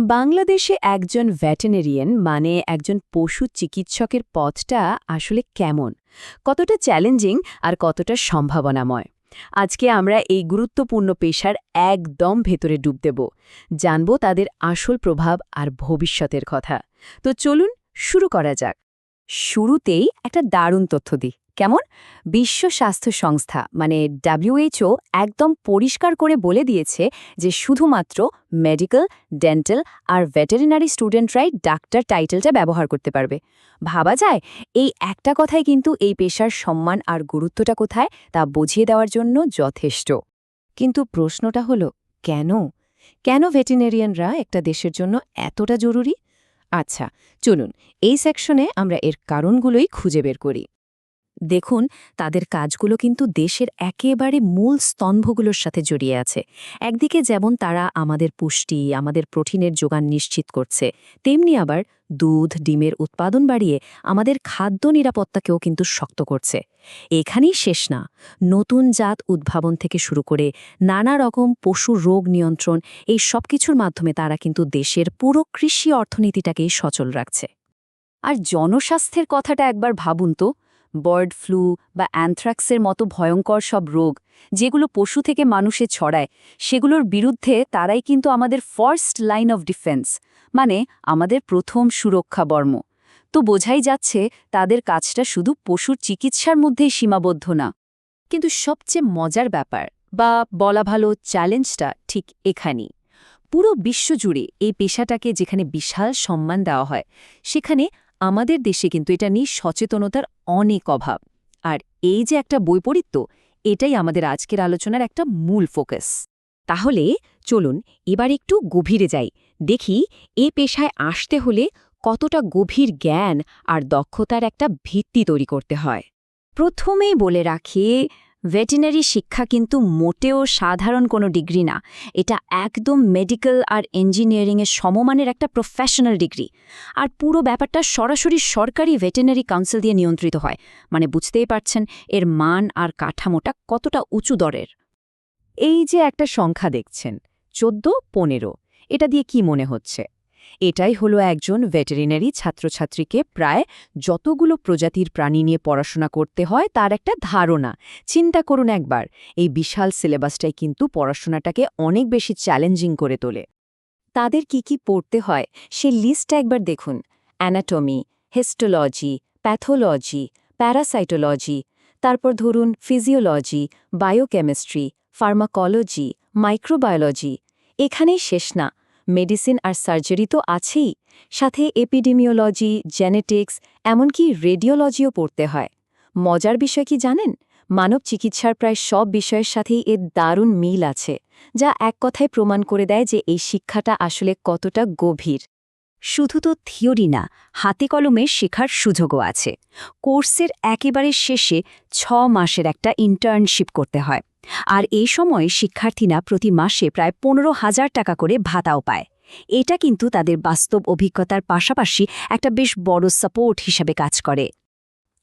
বাংলাদেশে একজন ভেটেরিনারিয়ান মানে একজন পশু চিকিৎসকের পথটা আসলে কেমন, কতটা চ্যালেঞ্জিং আর কতটা সম্ভাবনাময়। আজকে আমরা এই গুরুত্বপূর্ণ পেশার একদম ভেতরে ডুব দেব, জানব তাদের আসল প্রভাব আর ভবিষ্যতের কথা। তো চলুন শুরু করা যাক। শুরুতেই একটা দারুণ তথ্য দিই, কেমন? বিশ্ব স্বাস্থ্য সংস্থা মানে WHO একদম পরিষ্কার করে বলে দিয়েছে যে শুধুমাত্র মেডিকেল, ডেন্টাল আর ভেটেরিনারি স্টুডেন্টরাই ডাক্তার টাইটেলটা ব্যবহার করতে পারবে। ভাবা যায়, এই একটা কথাই কিন্তু এই পেশার সম্মান আর গুরুত্বটা কোথায় তা বুঝিয়ে দেওয়ার জন্য যথেষ্ট। কিন্তু প্রশ্নটা হলো, কেন কেন ভেটেরিনারিয়ানরা একটা দেশের জন্য এতটা জরুরি? আচ্ছা, চলুন এই সেকশনে আমরা এর কারণগুলোই খুঁজে বের করি। দেখুন, তাদের কাজগুলো কিন্তু দেশের একেবারে মূল স্তম্ভগুলোর সাথে জড়িয়ে আছে। একদিকে যেমন তারা আমাদের পুষ্টি, আমাদের প্রোটিনের যোগান নিশ্চিত করছে, তেমনি আবার দুধ, ডিমের উৎপাদন বাড়িয়ে আমাদের খাদ্য নিরাপত্তাকেও কিন্তু শক্ত করছে। এখানেই শেষ না, নতুন জাত উদ্ভাবন থেকে শুরু করে নানা রকম পশু রোগ নিয়ন্ত্রণ, এই সব কিছুর মাধ্যমে তারা কিন্তু দেশের পুরো কৃষি অর্থনীতিটাকেই সচল রাখছে। আর জনস্বাস্থ্যের কথাটা একবার ভাবুন তো, বার্ড ফ্লু বা অ্যানথ্রাক্সের মতো ভয়ঙ্কর সব রোগ যেগুলো পশু থেকে মানুষে ছড়ায়, সেগুলোর বিরুদ্ধে তারাই কিন্তু আমাদের ফার্স্ট লাইন অফ ডিফেন্স, মানে আমাদের প্রথম সুরক্ষা বর্ম। তো বোঝাই যাচ্ছে তাদের কাজটা শুধু পশুর চিকিৎসার মধ্যেই সীমাবদ্ধ না। কিন্তু সবচেয়ে মজার ব্যাপার বা বলা ভালো চ্যালেঞ্জটা ঠিক এখানেই। পুরো বিশ্বজুড়ে এই পেশাটাকে যেখানে বিশাল সম্মান দেওয়া হয়, সেখানে আমাদের দেশে কিন্তু এটা নিয়ে সচেতনতার অনেক অভাব। আর এই যে একটা বৈপরীত্য, এটাই আমাদের আজকের আলোচনার একটা মূল ফোকাস। তাহলে চলুন এবার একটু গভীরে যাই, দেখি এ পেশায় আসতে হলে কতটা গভীর জ্ঞান আর দক্ষতার একটা ভিত্তি তৈরি করতে হয়। প্রথমেই বলে রাখি, ভেটেরিনারি শিক্ষা কিন্তু মোটেও সাধারণ কোনো ডিগ্রি না। এটা একদম মেডিকেল আর ইঞ্জিনিয়ারিংয়ের সমমানের একটা প্রফেশনাল ডিগ্রি। আর পুরো ব্যাপারটা সরাসরি সরকারি ভেটেরিনারি কাউন্সিল দিয়ে নিয়ন্ত্রিত হয়, মানে বুঝতেই পারছেন এর মান আর কাঠামোটা কতটা উঁচু দরের। এই যে একটা সংখ্যা দেখছেন, 14-15, এটা দিয়ে কি মনে হচ্ছে? এটাই হলো একজন ভেটেরিনারি ছাত্রছাত্রীকে প্রায় যতগুলো প্রজাতির প্রাণী নিয়ে পড়াশোনা করতে হয় তার একটা ধারণা। চিন্তা করুন একবার, এই বিশাল সিলেবাসটাই কিন্তু পড়াশোনাটাকে অনেক বেশি চ্যালেঞ্জিং করে তোলে। তাদের কি কি পড়তে হয় সে লিস্টটা একবার দেখুন। অ্যানাটমি, হিস্টোলজি, প্যাথোলজি, প্যারাসাইটোলজি, তারপর ধরুন ফিজিওলজি, বায়োকেমিস্ট্রি, ফার্মাকোলজি, মাইক্রোবায়োলজি। এখানেই শেষ না, মেডিসিন আর সার্জারি তো আছেই, সাথে এপিডেমিওলজি, জেনেটিক্স, এমনকি রেডিওলজিও পড়তে হয়। মজার বিষয় কি জানেন? মানব চিকিৎসার প্রায় সব বিষয়ের সাথেই এর দারুণ মিল আছে, যা এক কথায় প্রমাণ করে দেয় যে এই শিক্ষাটা আসলে কতটা গভীর। শুধু তো থিওরি না, হাতে কলমে শেখার সুযোগও আছে। কোর্সের একেবারে শেষে 6 মাসের একটা ইন্টার্নশিপ করতে হয়, আর এই সময় শিক্ষার্থীরা প্রতি মাসে প্রায় 15,000 টাকা করে ভাতাও পায়। এটা কিন্তু তাদের বাস্তব অভিজ্ঞতার পাশাপাশি একটা বেশ বড় সাপোর্ট হিসেবে কাজ করে।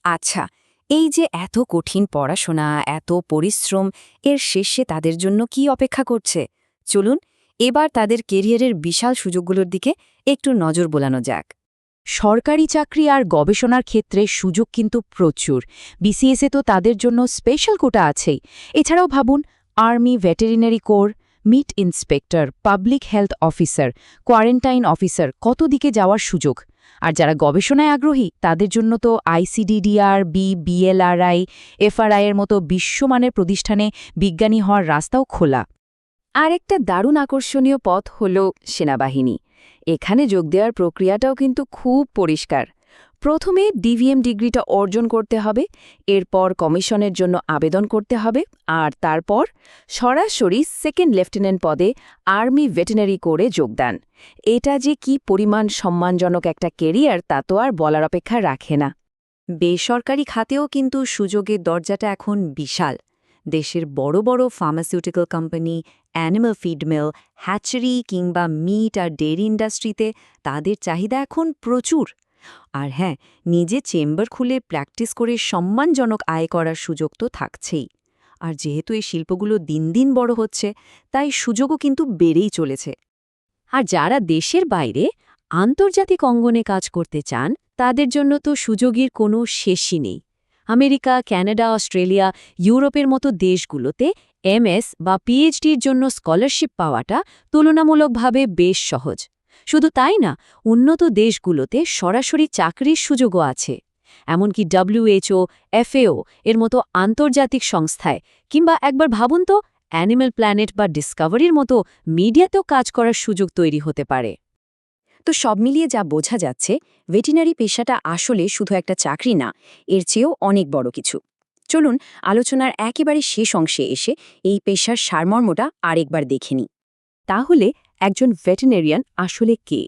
আচ্ছা, এই যে এত কঠিন পড়াশোনা, এত পরিশ্রম, এর শেষে তাদের জন্য কি অপেক্ষা করছে? চলুন এবার তাদের কেরিয়ারের বিশাল সুযোগগুলোর দিকে একটু নজর বোলানো যাক। সরকারি চাকরি আর গবেষণার ক্ষেত্রে সুযোগ কিন্তু প্রচুর। বিসিএসে তো তাদের জন্য স্পেশাল কোটা আছেই। এছাড়াও ভাবুন, army veterinary corps, meat inspector, public health officer, quarantine officer, কত দিকে যাওয়ার সুযোগ। আর যারা গবেষণায় আগ্রহী তাদের জন্য তো আইসিডিডিআর, বিএলআরআই, এফআরআই এর মতো বিশ্বমানের প্রতিষ্ঠানে বিজ্ঞানী হওয়ার রাস্তাও খোলা। আরেকটা দারুণ আকর্ষণীয় পথ হল সেনাবাহিনী। এখানে যোগ দেওয়ার প্রক্রিয়াটাও কিন্তু খুব পরিষ্কার। প্রথমে ডিভিএম ডিগ্রিটা অর্জন করতে হবে, এরপর কমিশনের জন্য আবেদন করতে হবে, আর তারপর সরাসরি সেকেন্ড লেফটেন্যান্ট পদে আর্মি ভেটেরিনারি কোরে যোগদান। এটা যে কি পরিমাণ সম্মানজনক একটা কেরিয়ার তা তো আর বলার অপেক্ষা রাখে না। বেসরকারি খাতেও কিন্তু সুযোগের দরজাটা এখন বিশাল। দেশের বড় বড় pharmaceutical company, animal feed mill, hatchery কিংবা মিট আর ডেয়ারি ইন্ডাস্ট্রিতে তাদের চাহিদা এখন প্রচুর। আর হ্যাঁ, নিজে চেম্বার খুলে প্র্যাকটিস করে সম্মানজনক আয় করার সুযোগ তো থাকছেই। আর যেহেতু এই শিল্পগুলো দিন দিন বড় হচ্ছে, তাই সুযোগও কিন্তু বেড়েই চলেছে। আর যারা দেশের বাইরে আন্তর্জাতিক অঙ্গনে কাজ করতে চান তাদের জন্য তো সুযোগের কোনো শেষই নেই। আমেরিকা, কানাডা, অস্ট্রেলিয়া, ইউরোপের মতো দেশগুলোতে এমএস বা পিএইচডির জন্য স্কলারশিপ পাওয়াটা তুলনামূলকভাবে বেশ সহজ। শুধু তাই না, উন্নত দেশগুলোতে সরাসরি চাকরির সুযোগও আছে। এমনকি WHO, FAO এর মতো আন্তর্জাতিক সংস্থায়, কিংবা একবার ভাবুন তো, অ্যানিম্যাল প্ল্যানেট বা ডিসকভারির মতো মিডিয়াতেও কাজ করার সুযোগ তৈরি হতে পারে। তো সব মিলিয়ে যা বোঝা যাচ্ছে, ভেটেরিনারি পেশাটা আসলে শুধু একটা চাকরি না, এর চেয়েও অনেক বড় কিছু। চলুন আলোচনার একেবারে শেষ অংশে এসে এই পেশার সারমর্মটা আরেকবার দেখে নিই। তাহলে একজন ভেটেরিনারিয়ান আসলে কে?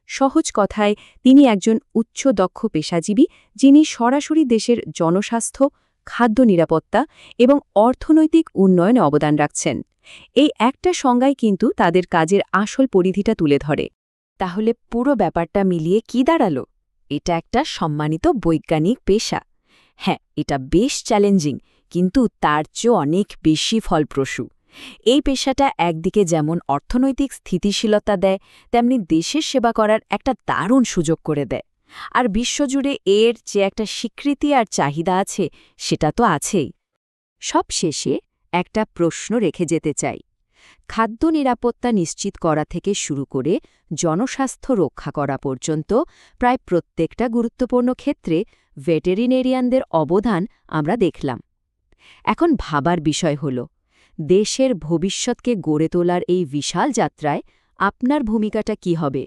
সহজ কথায়, তিনি একজন উচ্চ দক্ষ পেশাজীবী যিনি সরাসরি দেশের জনস্বাস্থ্য, খাদ্য নিরাপত্তা এবং অর্থনৈতিক উন্নয়নে অবদান রাখছেন। এই একটা সংজ্ঞাই কিন্তু তাদের কাজের আসল পরিধিটা তুলে ধরে। তাহলে পুরো ব্যাপারটা মিলিয়ে কি দাঁড়ালো? এটা একটা সম্মানিত বৈজ্ঞানিক পেশা। হ্যাঁ, এটা বেশ চ্যালেঞ্জিং, কিন্তু তার চেয়ে অনেক বেশি ফলপ্রসূ। এই পেশাটা একদিকে যেমন অর্থনৈতিক স্থিতিশীলতা দেয়, তেমনি দেশের সেবা করার একটা দারুণ সুযোগ করে দেয়। আর বিশ্বজুড়ে এর যে একটা স্বীকৃতি আর চাহিদা আছে, সেটা তো আছেই। সবশেষে একটা প্রশ্ন রেখে যেতে চাই। খাদ্য নিরাপত্তা নিশ্চিত করা থেকে শুরু করে জনস্বাস্থ্য রক্ষা করা পর্যন্ত প্রায় প্রত্যেকটা গুরুত্বপূর্ণ ক্ষেত্রে ভেটেরিনেরিয়ানদের অবদান আমরা দেখলাম। এখন ভাবার বিষয় হল, দেশের ভবিষ্যৎকে গড়ে তোলার এই বিশাল যাত্রায় আপনার ভূমিকাটা কী হবে?